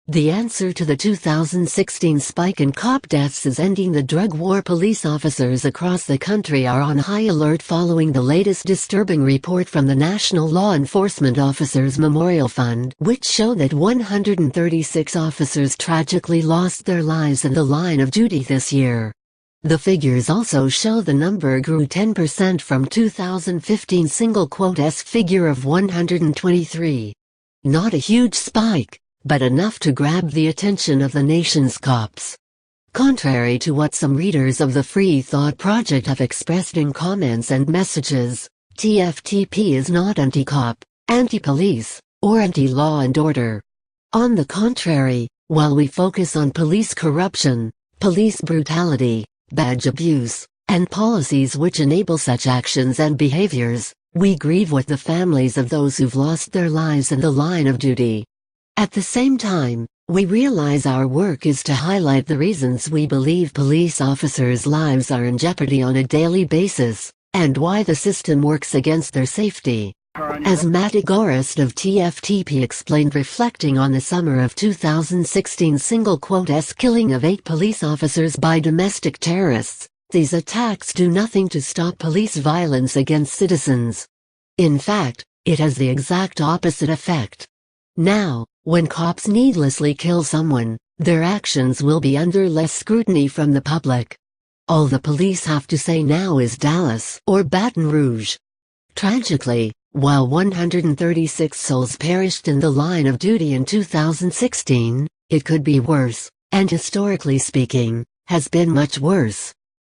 The answer to the 2016 spike in cop deaths is ending the drug war. Police officers across the country are on high alert following the latest disturbing report from the National Law Enforcement Officers Memorial Fund, which showed that 136 officers tragically lost their lives in the line of duty this year. The figures also show the number grew 10% from 2015 single-quote-s figure of 123. Not a huge spike, but enough to grab the attention of the nation's cops. Contrary to what some readers of the Free Thought Project have expressed in comments and messages, TFTP is not anti-cop, anti-police, or anti-law and order. On the contrary, while we focus on police corruption, police brutality, badge abuse, and policies which enable such actions and behaviors, we grieve with the families of those who've lost their lives in the line of duty. At the same time, we realize our work is to highlight the reasons we believe police officers' lives are in jeopardy on a daily basis, and why the system works against their safety. As Matt Agorist of TFTP explained, reflecting on the summer of 2016 single-quote-s killing of 8 police officers by domestic terrorists, these attacks do nothing to stop police violence against citizens. In fact, it has the exact opposite effect. Now, when cops needlessly kill someone, their actions will be under less scrutiny from the public. All the police have to say now is Dallas or Baton Rouge. Tragically, while 136 souls perished in the line of duty in 2016, it could be worse, and historically speaking, has been much worse.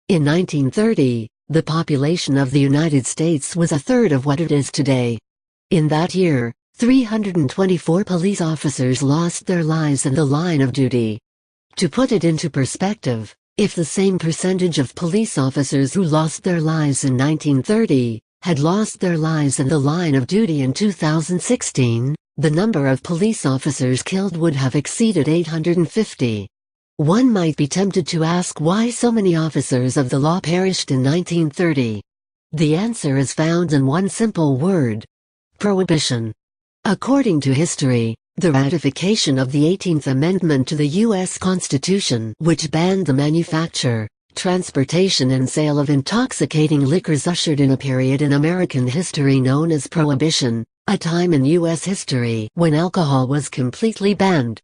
In 1930, the population of the United States was a third of what it is today. In that year, 324 police officers lost their lives in the line of duty. To put it into perspective, if the same percentage of police officers who lost their lives in 1930 had lost their lives in the line of duty in 2016, the number of police officers killed would have exceeded 850. One might be tempted to ask why so many officers of the law perished in 1930. The answer is found in one simple word: prohibition. According to history, the ratification of the 18th Amendment to the U.S. Constitution, which banned the manufacture, transportation and sale of intoxicating liquors, ushered in a period in American history known as Prohibition, a time in U.S. history when alcohol was completely banned.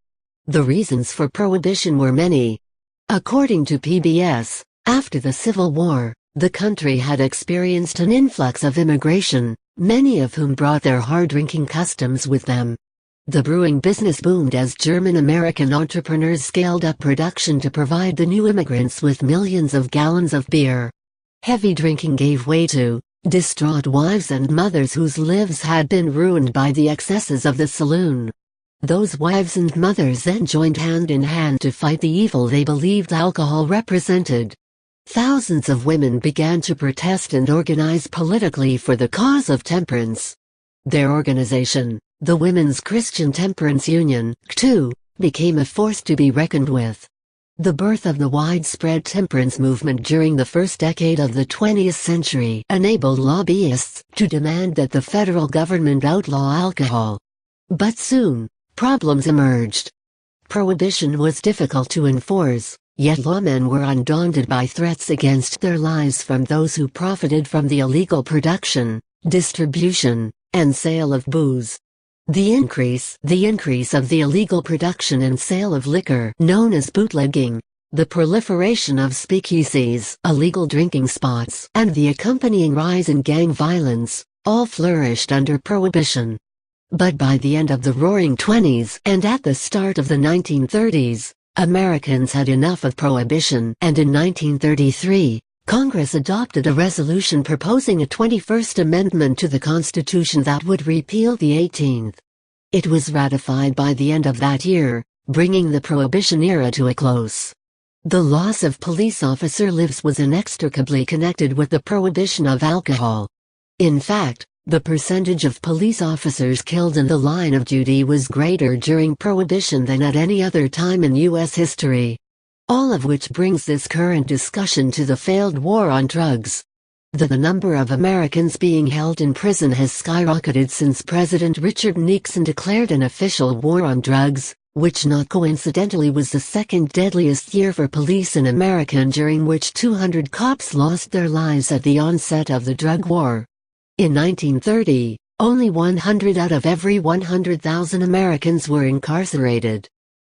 The reasons for Prohibition were many. According to PBS, after the Civil War, the country had experienced an influx of immigration, many of whom brought their hard-drinking customs with them. The brewing business boomed as German-American entrepreneurs scaled up production to provide the new immigrants with millions of gallons of beer. Heavy drinking gave way to distraught wives and mothers whose lives had been ruined by the excesses of the saloon. Those wives and mothers then joined hand in hand to fight the evil they believed alcohol represented. Thousands of women began to protest and organize politically for the cause of temperance. Their organization, the Women's Christian Temperance Union, CTU, became a force to be reckoned with. The birth of the widespread temperance movement during the first decade of the 20th century enabled lobbyists to demand that the federal government outlaw alcohol. But soon, problems emerged. Prohibition was difficult to enforce, yet lawmen were undaunted by threats against their lives from those who profited from the illegal production, distribution, and sale of booze. The increase of the illegal production and sale of liquor, known as bootlegging, the proliferation of speakeasies, illegal drinking spots, and the accompanying rise in gang violence, all flourished under Prohibition. But by the end of the Roaring Twenties and at the start of the 1930s, Americans had enough of Prohibition, and in 1933, Congress adopted a resolution proposing a 21st Amendment to the Constitution that would repeal the 18th. It was ratified by the end of that year, bringing the Prohibition era to a close. The loss of police officer lives was inextricably connected with the prohibition of alcohol. In fact, the percentage of police officers killed in the line of duty was greater during Prohibition than at any other time in U.S. history. All of which brings this current discussion to the failed war on drugs. The number of Americans being held in prison has skyrocketed since President Richard Nixon declared an official war on drugs, which not coincidentally was the second deadliest year for police in America, and during which 200 cops lost their lives at the onset of the drug war. In 1930, only 100 out of every 100,000 Americans were incarcerated.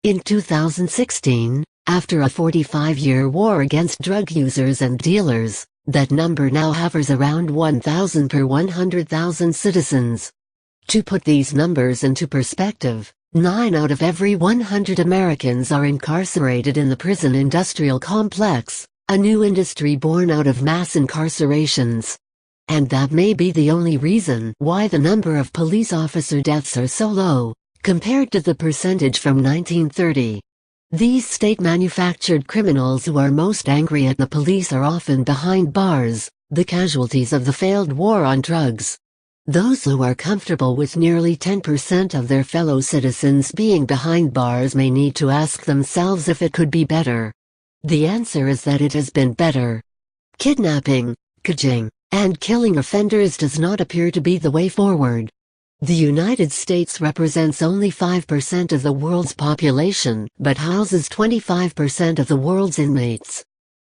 In 2016, after a 45-year war against drug users and dealers, that number now hovers around 1,000 per 100,000 citizens. To put these numbers into perspective, 9 out of every 100 Americans are incarcerated in the prison industrial complex, a new industry born out of mass incarcerations. And that may be the only reason why the number of police officer deaths are so low, compared to the percentage from 1930. These state-manufactured criminals who are most angry at the police are often behind bars, the casualties of the failed war on drugs. Those who are comfortable with nearly 10% of their fellow citizens being behind bars may need to ask themselves if it could be better. The answer is that it has been better. Kidnapping, caging, and killing offenders does not appear to be the way forward. The United States represents only 5% of the world's population, but houses 25% of the world's inmates.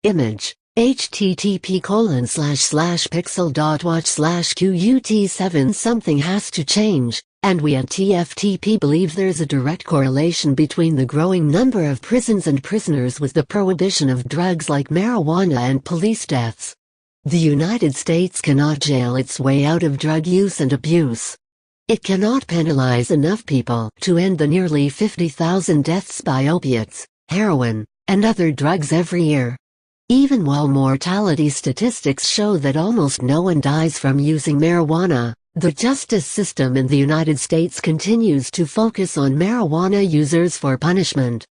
Image: http://pixel.watch/QUT7. Something has to change, and we at TFTP believe there's a direct correlation between the growing number of prisons and prisoners with the prohibition of drugs like marijuana and police deaths. The United States cannot jail its way out of drug use and abuse. It cannot penalize enough people to end the nearly 50,000 deaths by opiates, heroin, and other drugs every year. Even while mortality statistics show that almost no one dies from using marijuana, the justice system in the United States continues to focus on marijuana users for punishment.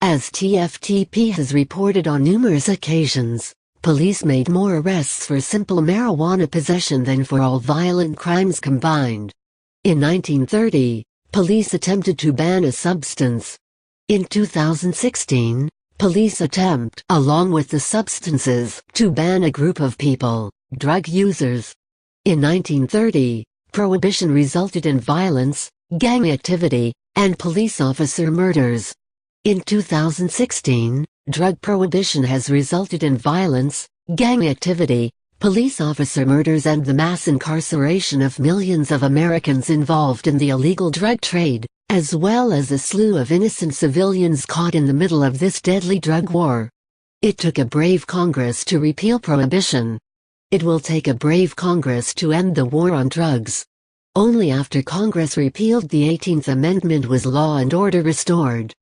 As TFTP has reported on numerous occasions, police made more arrests for simple marijuana possession than for all violent crimes combined. In 1930, police attempted to ban a substance. In 2016, police attempt, along with the substances, to ban a group of people, drug users. In 1930, prohibition resulted in violence, gang activity, and police officer murders. In 2016, drug prohibition has resulted in violence, gang activity, police officer murders, and the mass incarceration of millions of Americans involved in the illegal drug trade, as well as a slew of innocent civilians caught in the middle of this deadly drug war. It took a brave Congress to repeal prohibition. It will take a brave Congress to end the war on drugs. Only after Congress repealed the 18th Amendment was law and order restored.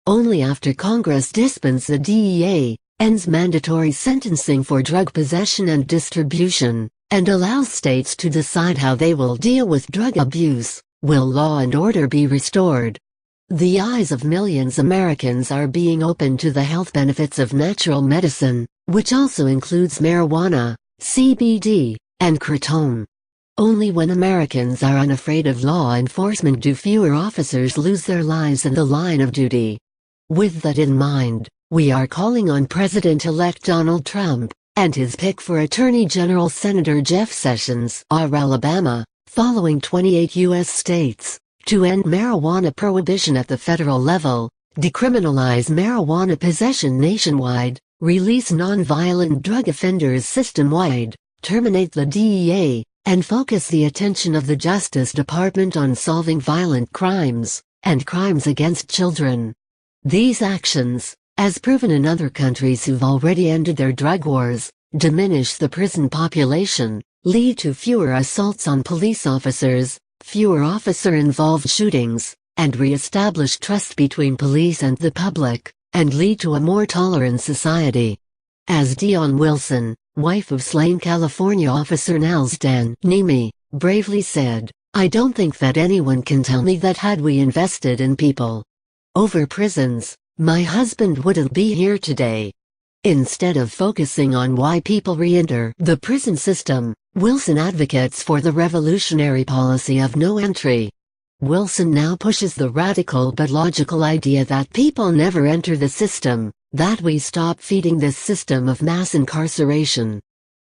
Only after Congress disbands the DEA, ends mandatory sentencing for drug possession and distribution, and allows states to decide how they will deal with drug abuse, will law and order be restored. The eyes of millions of Americans are being opened to the health benefits of natural medicine, which also includes marijuana, CBD, and kratom. Only when Americans are unafraid of law enforcement do fewer officers lose their lives in the line of duty. With that in mind, we are calling on President-elect Donald Trump, and his pick for Attorney General Senator Jeff Sessions, of Alabama, following 28 U.S. states, to end marijuana prohibition at the federal level, decriminalize marijuana possession nationwide, release nonviolent drug offenders system-wide, terminate the DEA, and focus the attention of the Justice Department on solving violent crimes, and crimes against children. These actions, as proven in other countries who've already ended their drug wars, diminish the prison population, lead to fewer assaults on police officers, fewer officer-involved shootings, and re-establish trust between police and the public, and lead to a more tolerant society. As Dion Wilson, wife of slain California officer Nalstan Nimi, bravely said, "I don't think that anyone can tell me that had we invested in people over prisons, my husband wouldn't be here today." Instead of focusing on why people re-enter the prison system, Wilson advocates for the revolutionary policy of no entry. Wilson now pushes the radical but logical idea that people never enter the system, that we stop feeding this system of mass incarceration.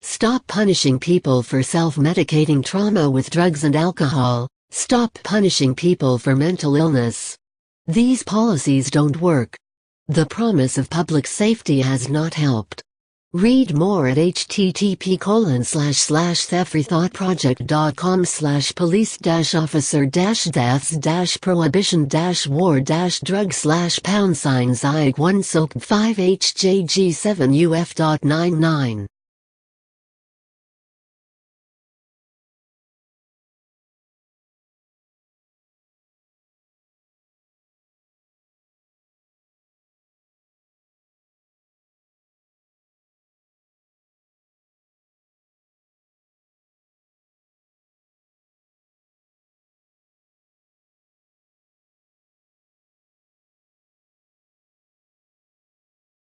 Stop punishing people for self-medicating trauma with drugs and alcohol, stop punishing people for mental illness. These policies don't work. The promise of public safety has not helped. Read more at http://thefreethought-project.com/police-officer-deaths-prohibition-war-drug/#ig1 SOCP 5HJG7UF.99